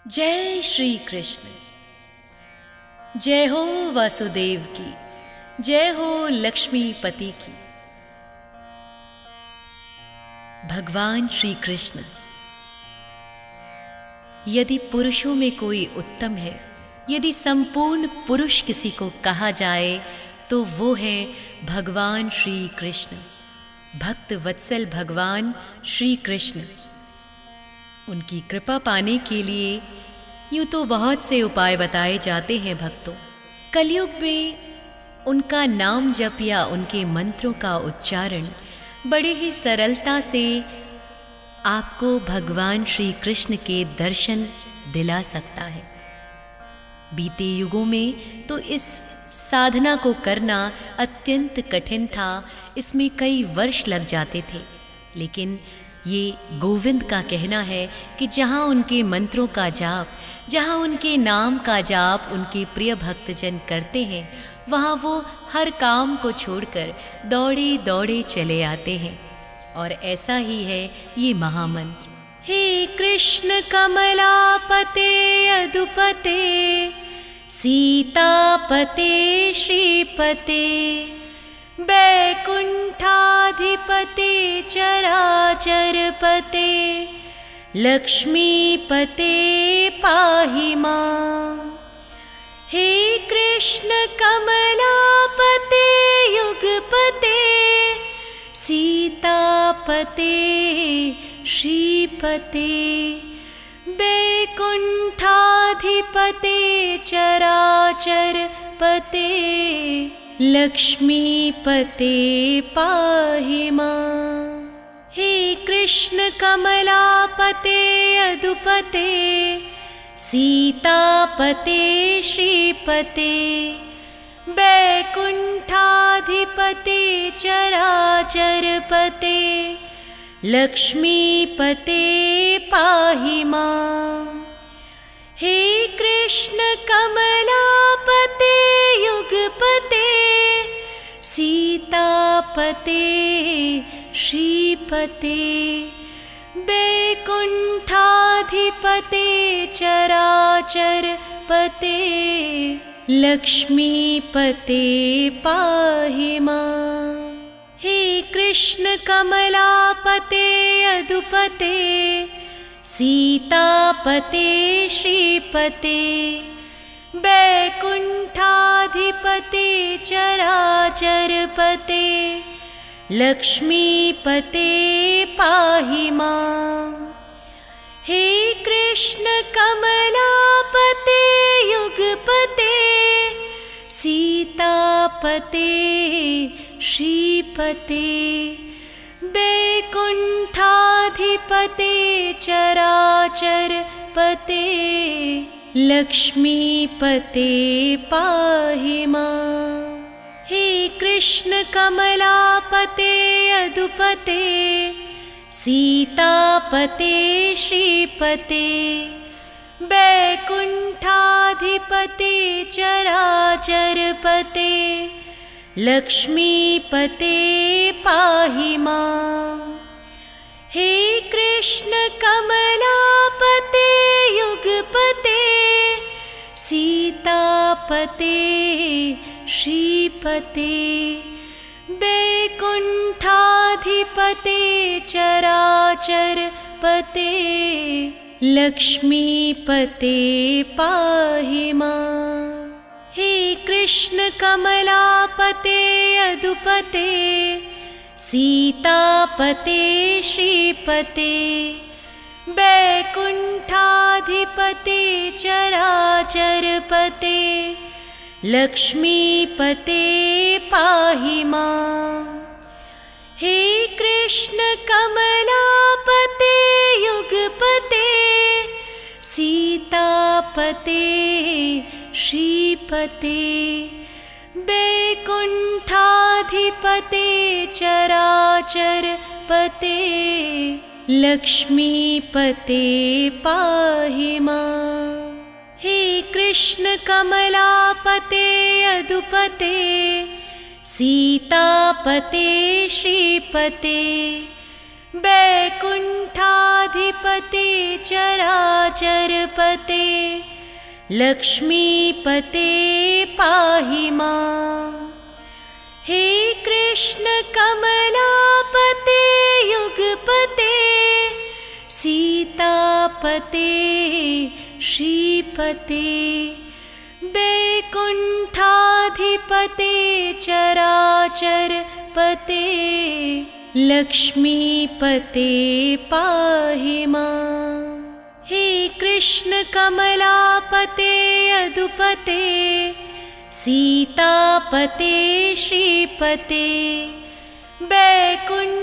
जय श्री कृष्ण। जय हो वासुदेव की, जय हो लक्ष्मीपति की। भगवान श्री कृष्ण, यदि पुरुषों में कोई उत्तम है, यदि संपूर्ण पुरुष किसी को कहा जाए तो वो है भगवान श्री कृष्ण, भक्त वत्सल भगवान श्री कृष्ण। उनकी कृपा पाने के लिए यूँ तो बहुत से उपाय बताए जाते हैं भक्तों। कलयुग में उनका नाम जप या उनके मंत्रों का उच्चारण बड़े ही सरलता से आपको भगवान श्री कृष्ण के दर्शन दिला सकता है। बीते युगों में तो इस साधना को करना अत्यंत कठिन था, इसमें कई वर्ष लग जाते थे। लेकिन ये गोविंद का कहना है कि जहाँ उनके मंत्रों का जाप, जहाँ उनके नाम का जाप उनके प्रिय भक्तजन करते हैं, वहाँ वो हर काम को छोड़कर दौड़े दौड़े चले आते हैं। और ऐसा ही है ये महामंत्र। हे कृष्ण कमलापते अदुपते सीतापते श्रीपते बैकुंठाधिपते चराचरपते लक्ष्मीपते पाहि मां। हे कृष्ण कमलापते युगपते सीतापते श्रीपते बैकुंठाधिपते चराचरपते लक्ष्मीपते पाहि मां। हे कृष्ण कमलापते अदुपते सीतापते श्रीपते बैकुंठाधिपते चराचरपते लक्ष्मीपते पाहि मां। हे कृष्ण कमलापते युगपते सीतापते श्रीपते बैकुंठाधिपते चराचरपते लक्ष्मीपते पाहि मां। हे कृष्ण कमलापते अदुपते सीतापते श्रीपते बैकुंठाधिपते चराचरपते लक्ष्मीपते पाहि मां। हे कृष्ण कमलापते युगपते सीतापते श्रीपते बैकुंठाधिपते चराचरपते लक्ष्मीपते पाहि मां। हे कृष्ण कमलापते अदुपते सीतापते श्रीपते बैकुंठाधिपते चराचरपते लक्ष्मीपते पाहि मां। हे कृष्ण कमलापते युगपते सीतापते श्रीपते बैकुंठाधिपते चराचरपते लक्ष्मीपते पाहि मां। हे कृष्ण कमलापते अदुपते सीतापते श्रीपते बैकुंठाधिपते चराचरपते लक्ष्मीपते पाहि मां। हे कृष्ण कमलापते युगपते सीतापते श्रीपते बैकुंठाधिपते चराचरपते लक्ष्मीपते पाहि मां। हे कृष्ण कमलापते अदुपते सीतापते श्रीपते बैकुंठाधिपते चराचरपते लक्ष्मीपते पाहि माम्। हे कृष्ण कमलापते युगपते सीतापते श्रीपते वैकुण्ठाधिपते चराचरपते लक्ष्मीपते पाहि माम्। हे कृष्ण कमलापते यदुपते सीतापते श्रीपते वैकुण्ठाधिपते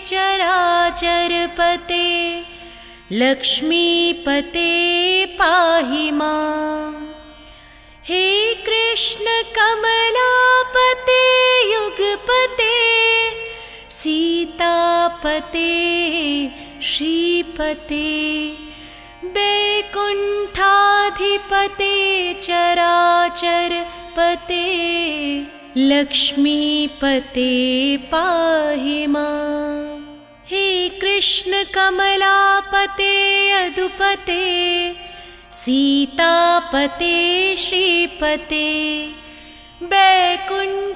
चराचरपते लक्ष्मीपते पाहि माम्। हे कृष्ण कमलापते युगपते सीतापते श्रीपते वैकुण्ठाधिपते चराचरपते लक्ष्मीपते पाहि माम्। हे कृष्ण कमलापते यदुपते सीतापते श्रीपते वैकुण्ठाधिपते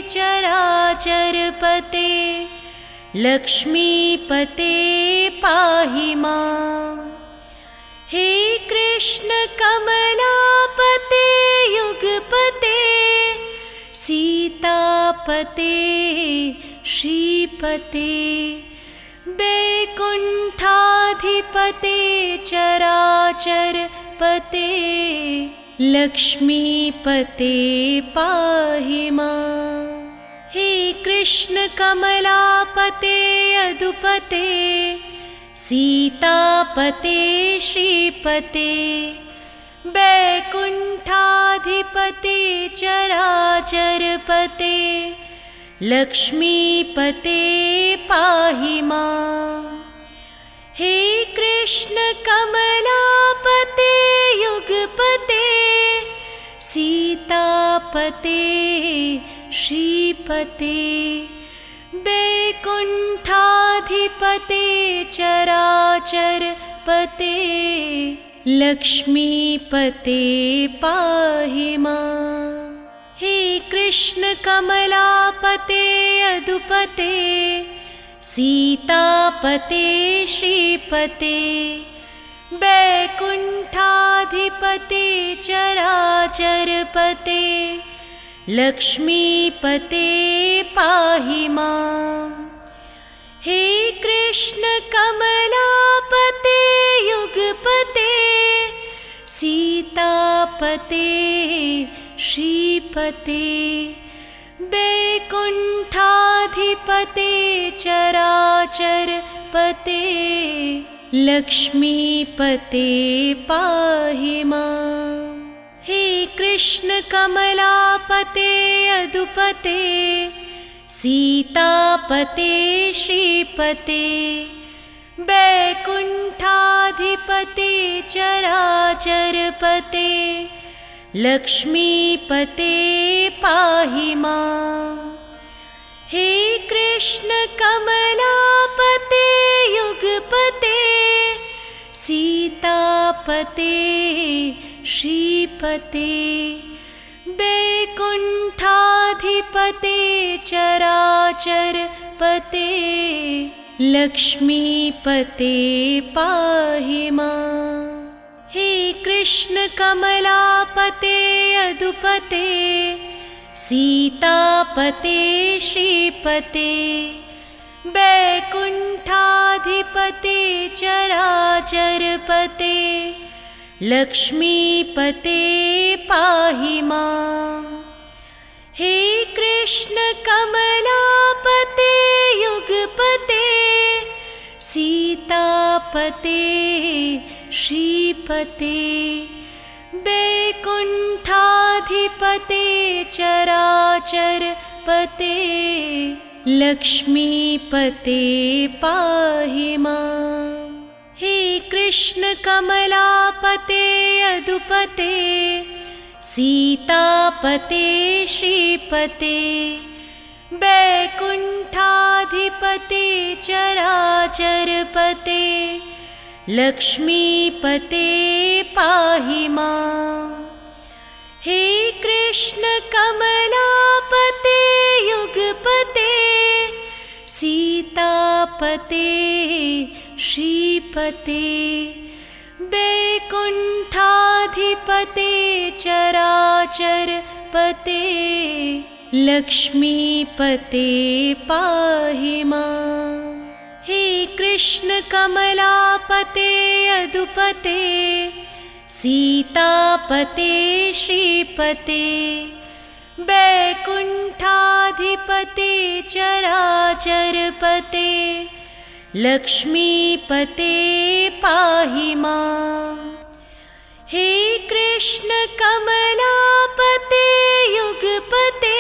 चराचरपते लक्ष्मीपते पाहि माम्। हे कृष्ण कमलापते युगपते सीतापते श्रीपते वैकुण्ठाधिपते चराचरपते लक्ष्मीपते पाहि माम्। हे कृष्ण कमलापते यदुपते सीतापते श्रीपते वैकुण्ठाधिपते चराचरपते लक्ष्मीपते पाहि माम्। हे कृष्ण कमलापते युगपते सीतापते श्रीपते वैकुण्ठाधिपते चराचरपते लक्ष्मीपते पाहि माम्। हे कृष्ण कमलापते यदुपते सीतापते श्रीपते वैकुण्ठाधिपते चराचरपते लक्ष्मीपते पाहि माम्। हे कृष्ण कमलापते युगपते सीतापते श्रीपते वैकुण्ठाधिपते चराचरपते लक्ष्मीपते पाहि माम्। हे कृष्ण कमलापते यदुपते सीतापते श्रीपते वैकुण्ठाधिपते चराचरपते लक्ष्मीपते पाहि माम्। हे कृष्ण कमलापते युगपते सीतापते श्रीपते वैकुण्ठाधिपते चराचरपते लक्ष्मीपते पाहि माम्। हे कृष्ण कमलापते यदुपते सीतापते श्रीपते वैकुण्ठाधिपते चराचरपते लक्ष्मीपते पाहि माम्। हे कृष्ण कमलापते युगपते सीतापते श्रीपते वैकुण्ठाधिपते चराचरपते लक्ष्मीपते पाहि माम्। हे कृष्ण कमलापते यदुपते सीतापते श्रीपते वैकुण्ठाधिपते चराचरपते लक्ष्मीपते पाहि मां। हे कृष्ण कमलापते युगपते सीतापते श्रीपते वैकुण्ठाधिपते चराचरपते लक्ष्मीपते पाहि मां। हे कृष्ण कमलापते यदुपते सीतापते श्रीपते वैकुण्ठाधिपते चराचरपते लक्ष्मीपते पाहि मां। हे कृष्ण कमलापते युगपते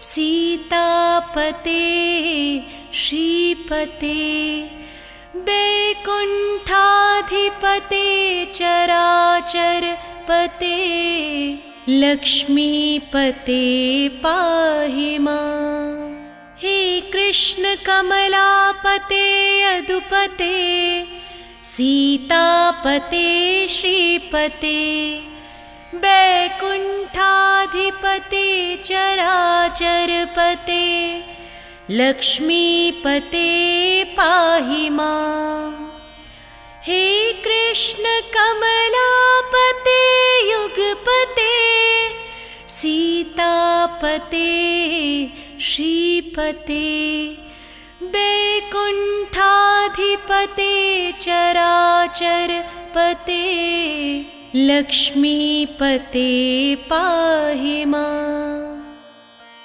सीतापते श्रीपते वैकुण्ठाधिपते चराचरपते लक्ष्मीपते पाहि मां। हे कृष्ण कमलापते यदुपते सीतापते श्रीपते वैकुण्ठाधिपते चराचरपते लक्ष्मीपते पाहि मां। हे कृष्ण कमलापते युगपते सीतापते श्रीपते वैकुण्ठाधिपते चराचरपते लक्ष्मीपते पाहि मां।